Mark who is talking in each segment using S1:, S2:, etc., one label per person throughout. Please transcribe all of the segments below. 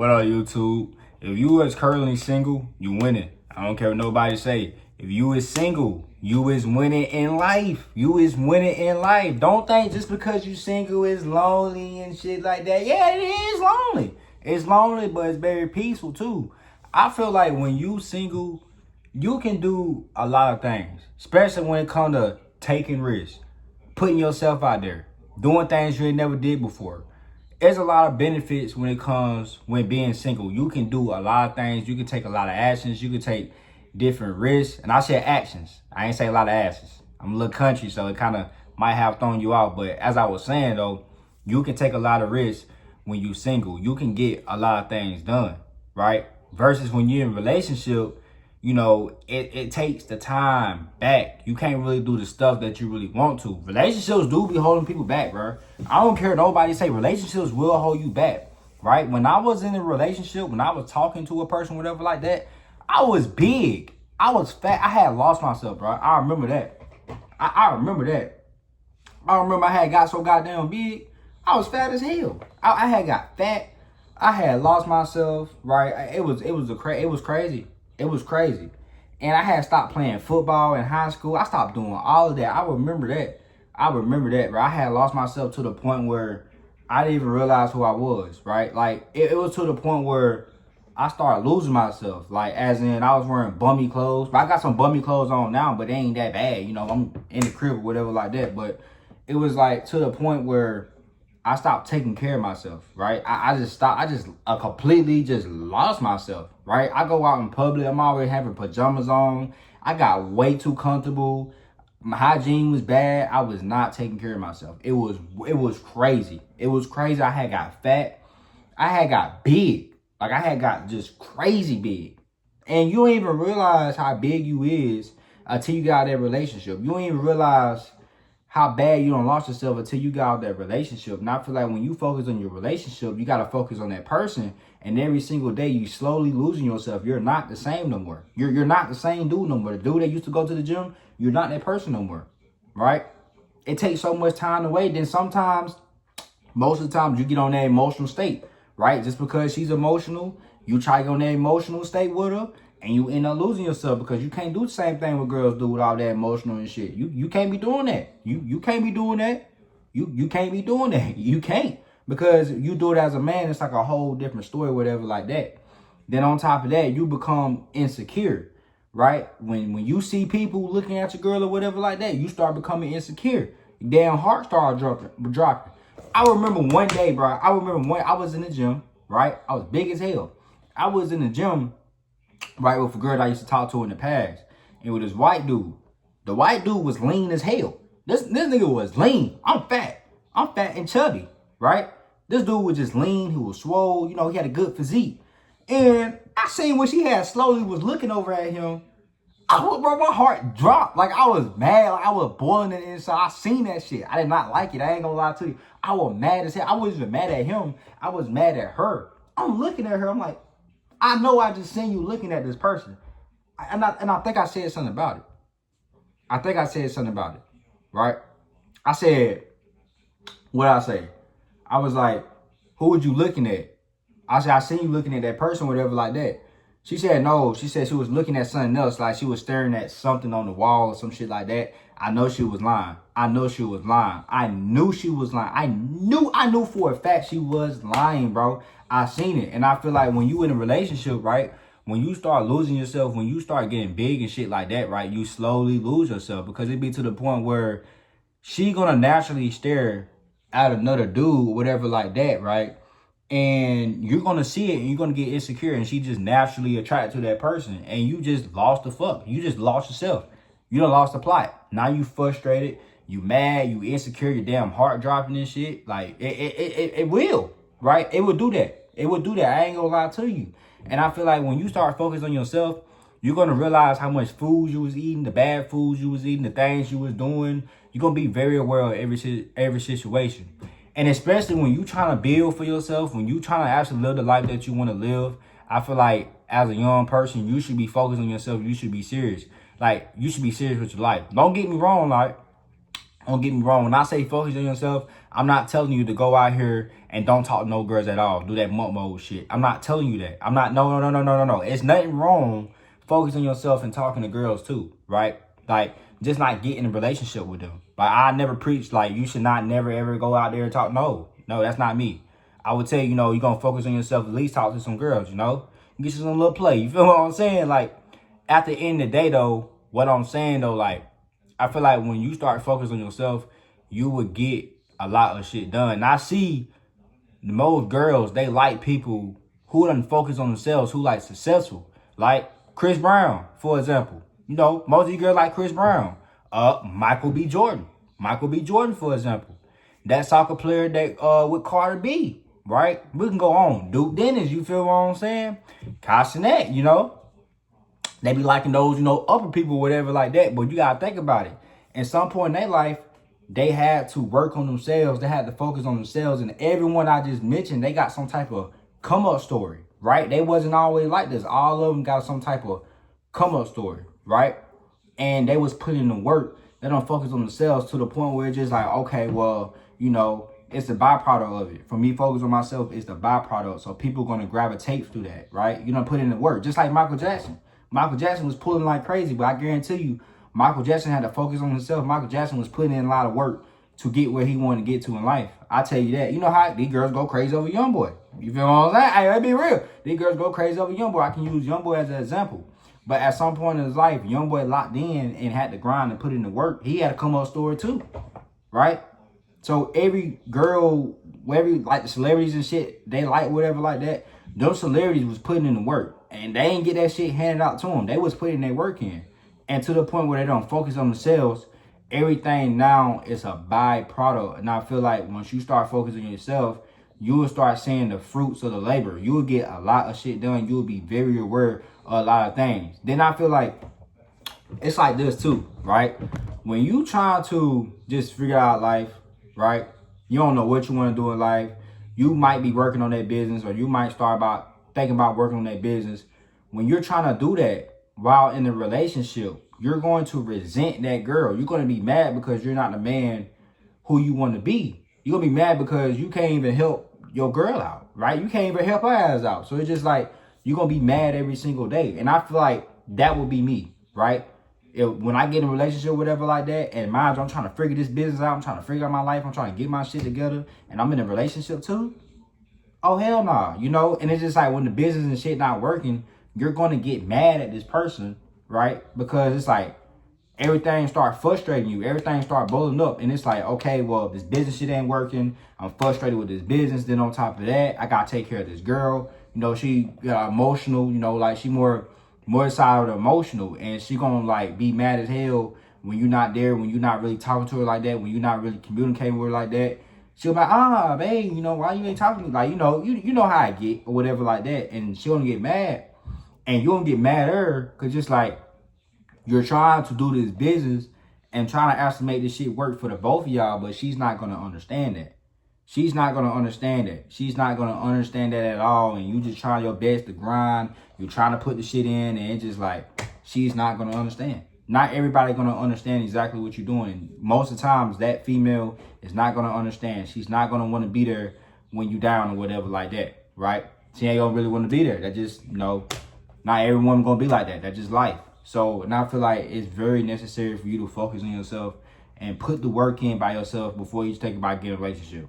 S1: What up, YouTube? If you is currently single, you winning. I don't care what nobody say. If you is single, you is winning in life. You is winning in life. Don't think just because you single is lonely and shit like that. Yeah, it is lonely. It's lonely, but it's very peaceful too. I feel like when you single, you can do a lot of things, especially when it comes to taking risks, putting yourself out there, doing things you ain't never did before. There's a lot of benefits when it comes when being single. You can do a lot of things. You can take a lot of actions. You can take different risks. And I said actions. I ain't say a lot of actions. I'm a little country, so it kind of might have thrown you out. But as I was saying, though, you can take a lot of risks when you single. You can get a lot of things done, right? Versus when you're in a relationship, you know, it takes the time back. You can't really do the stuff that you really want to. Relationships do be holding people back, bro. I don't care nobody say relationships will hold you back, right? When I was in a relationship, when I was talking to a person, whatever like that, I was big. I was fat. I had lost myself, bro. I remember that. I remember that. I remember I had got so goddamn big. I was fat as hell. I had got fat. I had lost myself, right? It was crazy. It was crazy. And I had stopped playing football in high school. I stopped doing all of that. I remember that, bro. I had lost myself to the point where I didn't even realize who I was, right? Like, it was to the point where I started losing myself. Like, as in, I was wearing bummy clothes. But I got some bummy clothes on now, but they ain't that bad. You know, I'm in the crib or whatever like that. But it was, like, to the point where I stopped taking care of myself, right? I just stopped. I completely just lost myself, right? I go out in public. I'm always having pajamas on. I got way too comfortable. My hygiene was bad. I was not taking care of myself. It was crazy. It was crazy. I had got fat. I had got big. Like, I had got just crazy big. And you don't even realize how big you is until you got out of that relationship. You don't even realize how bad you don't lost yourself until you got out of that relationship. And I feel like when you focus on your relationship, you got to focus on that person. And every single day, you slowly losing yourself. You're not the same no more. You're not the same dude no more. The dude that used to go to the gym, you're not that person no more, right? It takes so much time to wait. Then sometimes, most of the times, you get on that emotional state, right? Just because she's emotional, you try to go on that emotional state with her, and you end up losing yourself because you can't do the same thing what girls do with all that emotional and shit. You can't be doing that. You can't be doing that. You can't be doing that. You can't. Because you do it as a man, it's like a whole different story, whatever like that. Then on top of that, you become insecure, right? When you see people looking at your girl or whatever like that, you start becoming insecure. Your damn heart started dropping. I remember one day, bro. I was in the gym, right? I was big as hell. I was in the gym, right, with a girl that I used to talk to in the past. And with this white dude. The white dude was lean as hell. This nigga was lean. I'm fat and chubby, right? This dude was just lean. He was swole. You know, he had a good physique. And I seen when she had slowly was looking over at him. Bro, my heart dropped. Like, I was mad. Like, I was boiling it inside. I seen that shit. I did not like it. I ain't gonna lie to you. I was mad as hell. I wasn't even mad at him. I was mad at her. I'm looking at her. I'm like, I know I just seen you looking at this person. And I think I said something about it. Right? I said, what did I say? I was like, who was you looking at? I said, I seen you looking at that person, whatever like that. She said no. She said she was looking at something else. Like, she was staring at something on the wall or some shit like that. I know she was lying. I knew she was lying. I knew for a fact she was lying, bro. I seen it. And I feel like when you in a relationship, right, when you start losing yourself, when you start getting big and shit like that, right, you slowly lose yourself because it be to the point where she gonna naturally stare at another dude or whatever like that, right? And you're gonna see it and you're gonna get insecure and she just naturally attracted to that person and you just lost the fuck. You just lost yourself. You done lost the plot. Now you frustrated, you mad, you insecure, your damn heart dropping and shit. Like, it will, right? It would do that. It would do that. I ain't gonna lie to you. And I feel like when you start focusing on yourself, you're gonna realize how much food you was eating, the bad foods you was eating, the things you was doing. You're gonna be very aware of every situation. And especially when you trying to build for yourself, when you trying to actually live the life that you want to live, I feel like as a young person, you should be focused on yourself. You should be serious. Like, you should be serious with your life. Don't get me wrong, like, Don't get me wrong. When I say focus on yourself, I'm not telling you to go out here and don't talk to no girls at all. Do that monk mode shit. I'm not telling you that. I'm not. No. It's nothing wrong focusing on yourself and talking to girls too, right? Like, just not get in a relationship with them. Like, I never preach like you should not never ever go out there and talk. No, that's not me. I would tell you, you're gonna focus on yourself. At least talk to some girls. Get you some little play. You feel what I'm saying? Like, at the end of the day, though, what I'm saying though, like, I feel like when you start focusing on yourself, you would get a lot of shit done. And I see most girls, they like people who done focus on themselves, who like successful. Like Chris Brown, for example. Most of these girls like Chris Brown. Michael B. Jordan. Michael B. Jordan, for example. That soccer player that with Carter B, right? We can go on. Duke Dennis, you feel what I'm saying? Kai Cenat, they be liking those, upper people, whatever like that. But you got to think about it. At some point in their life, they had to work on themselves. They had to focus on themselves. And everyone I just mentioned, they got some type of come up story, right? They wasn't always like this. All of them got some type of come up story, right? And they was putting in the work. They don't focus on themselves to the point where it's just like, okay, well, it's the byproduct of it. For me, focus on myself is the byproduct. So people going to gravitate through that, right? Put in the work. Just like Michael Jackson. Michael Jackson was pulling like crazy, but I guarantee you, Michael Jackson had to focus on himself. Michael Jackson was putting in a lot of work to get where he wanted to get to in life. I tell you that. You know how these girls go crazy over YoungBoy. You feel what I'm saying? Hey, let's be real. These girls go crazy over YoungBoy. I can use YoungBoy as an example. But at some point in his life, YoungBoy locked in and had to grind and put in the work. He had a come up story too, right? So every girl, like the celebrities and shit, they like whatever like that. Those celebrities was putting in the work. And they ain't get that shit handed out to them. They was putting their work in. And to the point where they don't focus on themselves, everything now is a byproduct. And I feel like once you start focusing on yourself, you will start seeing the fruits of the labor. You will get a lot of shit done. You will be very aware of a lot of things. Then I feel like it's like this too, right? When you try to just figure out life, right? You don't know what you want to do in life. You might be working on that business, or you might start thinking about working on that business. When you're trying to do that while in a relationship, you're going to resent that girl. You're going to be mad because you're not the man who you want to be. You're going to be mad because you can't even help your girl out, right? You can't even help her ass out. So it's just like, you're going to be mad every single day. And I feel like that would be me, right? When I get in a relationship, whatever like that, and mind you, I'm trying to figure this business out. I'm trying to figure out my life. I'm trying to get my shit together. And I'm in a relationship too. Oh, hell no, And it's just like when the business and shit not working, you're going to get mad at this person, right? Because it's like everything start frustrating you. Everything start building up. And it's like, okay, well, this business shit ain't working. I'm frustrated with this business. Then on top of that, I got to take care of this girl. She emotional, like she more side of the emotional. And she going to like be mad as hell when you're not there, when you're not really talking to her like that, when you're not really communicating with her like that. She'll be like, babe, why you ain't talking to me? Like, you know how I get or whatever like that. And she'll get mad. And you don't get mad at her because just like you're trying to do this business and trying to actually make this shit work for the both of y'all, but she's not going to understand that. She's not going to understand that. She's not going to understand that at all. And you just trying your best to grind. You're trying to put the shit in, and it's just like, she's not going to understand. Not everybody going to understand exactly what you're doing. Most of the times, that female is not going to understand. She's not going to want to be there when you down or whatever like that, right? She ain't going to really want to be there. That just, not everyone going to be like that. That's just life. So, and I feel like it's very necessary for you to focus on yourself and put the work in by yourself before you think about getting a relationship.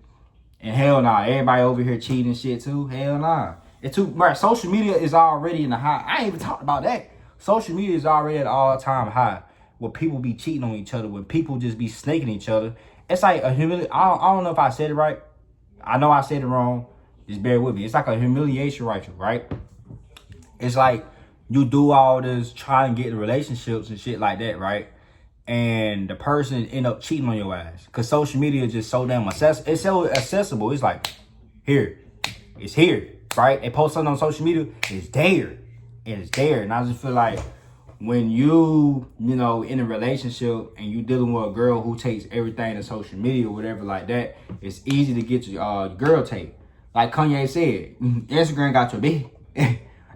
S1: And hell nah, everybody over here cheating and shit too. Hell nah. Right, social media is already in the high. I ain't even talked about that. Social media is already at an all-time high where people be cheating on each other, where people just be snaking each other. It's like a humiliation. I don't know if I said it right. I know I said it wrong. Just bear with me. It's like a humiliation ritual, right? It's like you do all this trying to get in relationships and shit like that, right? And the person end up cheating on your ass. Because social media is just so damn accessible. It's so accessible. It's like, here. It's here, right? They post something on social media. It's there. And it's there. And I just feel like when you in a relationship and you dealing with a girl who takes everything to social media or whatever like that, it's easy to get your girl take. Like Kanye said, Instagram got your bitch.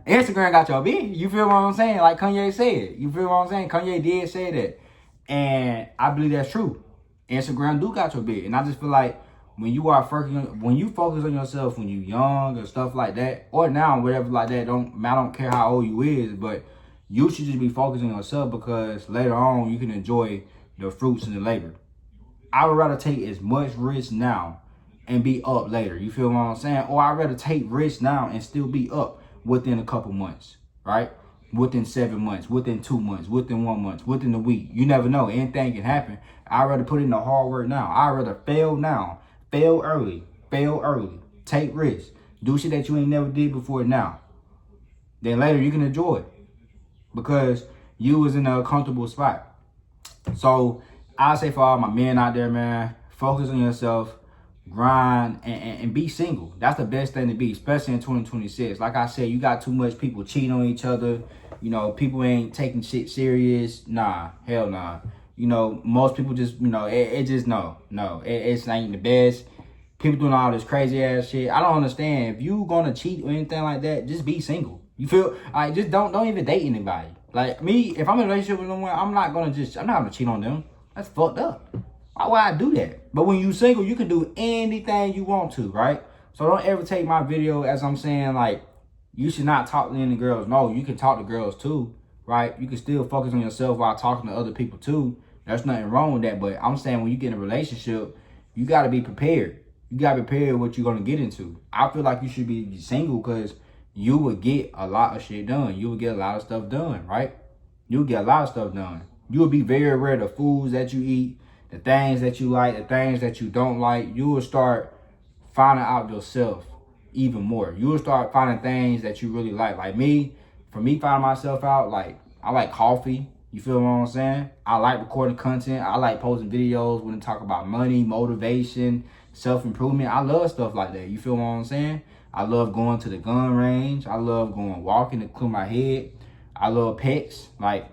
S1: Instagram got your bitch. You feel what I'm saying? Like Kanye said. You feel what I'm saying? Kanye did say that. And I believe that's true. Instagram do got your bit. And I just feel like when you focus on yourself when you young or stuff like that, or now, whatever like that, I don't care how old you is, but you should just be focusing on yourself because later on you can enjoy the fruits and the labor. I would rather take as much risk now and be up later. You feel what I'm saying? Or I'd rather take risk now and still be up within a couple months, right? Within 7 months, within 2 months, within 1 month, within a week. You never know. Anything can happen. I'd rather put in the hard work now. I'd rather fail now. Fail early. Take risks. Do shit that you ain't never did before now. Then later you can enjoy it. Because you was in a comfortable spot. So I say for all my men out there, man, focus on yourself, grind, and be single. That's the best thing to be, especially in 2026. Like I said, you got too much people cheating on each other. You know, people ain't taking shit serious. Nah, hell nah. You know, most people just, you know, it just no. It ain't the best. People doing all this crazy ass shit. I don't understand. If you gonna cheat or anything like that, just be single. You feel like just don't even date anybody. Like me, if I'm in a relationship with someone, I'm not gonna cheat on them. That's fucked up. Why would I do that? But when you single, you can do anything you want to, right? So don't ever take my video as I'm saying like you should not talk to any girls. No, you can talk to girls too, right? You can still focus on yourself while talking to other people too. There's nothing wrong with that. But I'm saying when you get in a relationship, you gotta be prepared. You gotta be prepared what you're gonna get into. I feel like you should be single because you would get a lot of shit done. You would get a lot of stuff done, right? You would get a lot of stuff done. You will be very aware of the foods that you eat, the things that you like, the things that you don't like. You will start finding out yourself even more. You will start finding things that you really like. Like me, for me finding myself out, like I like coffee. You feel what I'm saying? I like recording content. I like posting videos when they talk about money, motivation, self-improvement. I love stuff like that. You feel what I'm saying? I love going to the gun range. I love going walking to clear my head. I love pets. Like,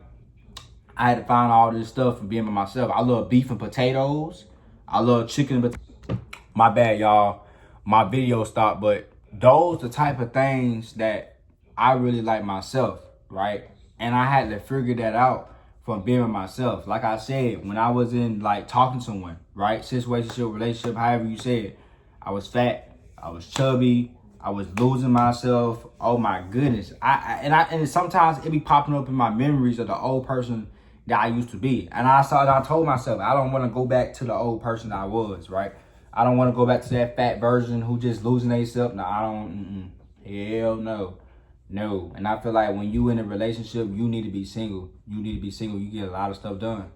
S1: I had to find all this stuff and being by myself. I love beef and potatoes. I love chicken and my bad, y'all. My video stopped, but those the type of things that I really like myself, right? And I had to figure that out from being with myself. Like I said, when I was in like talking to someone, right? Situationship, relationship, however you say it. I was fat, I was chubby, I was losing myself. Oh my goodness. And sometimes it be popping up in my memories of the old person that I used to be. And I told myself, I don't want to go back to the old person I was, right? I don't want to go back to that fat version who just losing themselves. No, I don't. Hell no. No. And I feel like when you in a relationship, you need to be single. You need to be single. You get a lot of stuff done.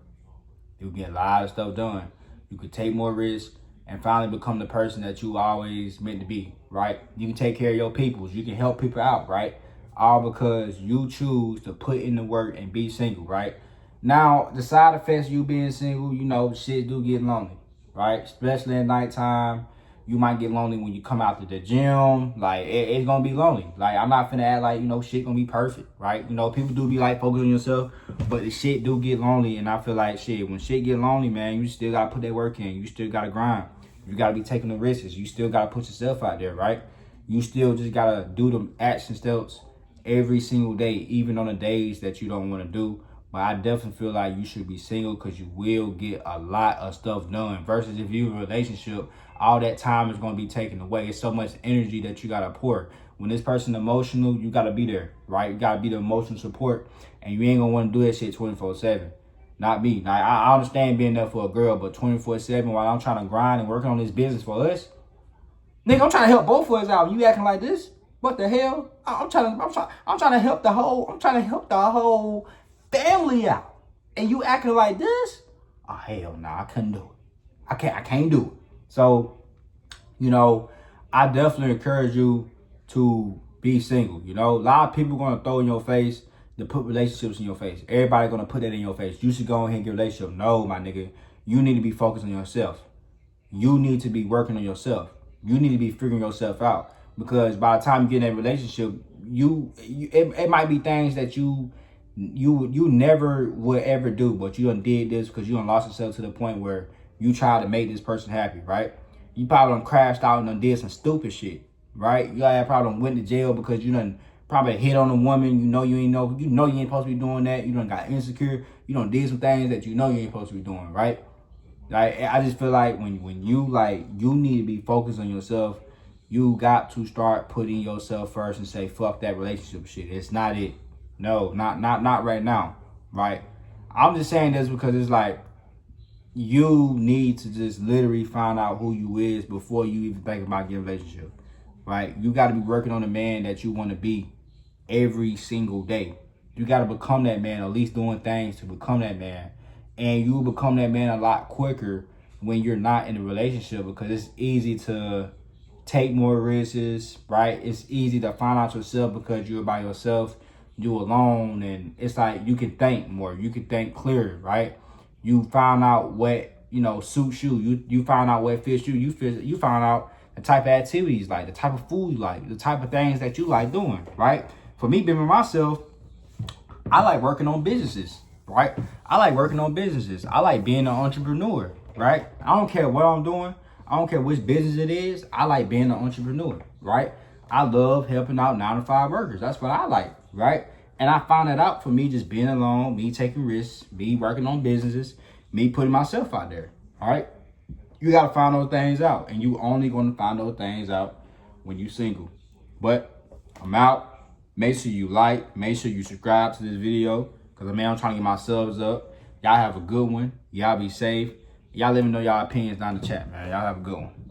S1: You get a lot of stuff done. You could take more risks and finally become the person that you always meant to be, right? You can take care of your peoples. You can help people out, right? All because you choose to put in the work and be single, right? Now, the side effects of you being single, you know, shit do get lonely, right? Especially at nighttime. You might get lonely when you come out to the gym. Like, it's going to be lonely. Like, I'm not finna act like, you know, shit going to be perfect, right? You know, people do be like, focus on yourself. But the shit do get lonely. And I feel like, shit, when shit get lonely, man, you still got to put that work in. You still got to grind. You got to be taking the risks. You still got to put yourself out there, right? You still just got to do the action steps every single day, even on the days that you don't want to do. But I definitely feel like you should be single because you will get a lot of stuff done. Versus if you're in a relationship, all that time is going to be taken away. It's so much energy that you got to pour. When this person emotional, you got to be there, right? You got to be the emotional support. And you ain't going to want to do that shit 24/7. Not me. Now, I understand being there for a girl, but 24/7 while I'm trying to grind and working on this business for us. Nigga, I'm trying to help both of us out. You acting like this? What the hell? I'm trying to help the whole family out. And you acting like this? Oh hell nah, I couldn't do it. I can't do it. So, you know, I definitely encourage you to be single. You know, a lot of people gonna throw in your face to put relationships in your face. Everybody gonna put that in your face. You should go ahead and get a relationship. No, my nigga. You need to be focused on yourself. You need to be working on yourself. You need to be figuring yourself out. Because by the time you get in a relationship, it might be things that you never would ever do, but you done did this because you done lost yourself to the point where you try to make this person happy, right? You probably done crashed out and done did some stupid shit, right? You probably done went to jail because you done probably hit on a woman. You know you ain't supposed to be doing that. You done got insecure. You done did some things that you know you ain't supposed to be doing, right? Like, I just feel like when you like, you need to be focused on yourself. You got to start putting yourself first and say, fuck that relationship shit. It's not it. No, not right now. Right? I'm just saying this because it's like, you need to just literally find out who you is before you even think about getting a relationship. Right? You got to be working on the man that you want to be every single day. You got to become that man, at least doing things to become that man. And you will become that man a lot quicker when you're not in a relationship, because it's easy to take more risks, right? It's easy to find out yourself because you're by yourself, you alone, and it's like you can think more, you can think clearer, right? You find out what, you know, suits you. You find out what fits you. You find out the type of activities, like the type of food you like, the type of things that you like doing, right? For me, being myself, I like working on businesses, right? I like working on businesses. I like being an entrepreneur, right? I don't care what I'm doing. I don't care which business it is. I like being an entrepreneur, right? I love helping out 9-to-5 workers. That's what I like, right? And I found that out for me just being alone, me taking risks, me working on businesses, me putting myself out there, all right? You got to find those things out, and you only going to find those things out when you single. But I'm out. Make sure you like, make sure you subscribe to this video, because I'm trying to get my subs up. Y'all have a good one. Y'all be safe. Y'all let me know y'all opinions down in the chat, man. Y'all have a good one.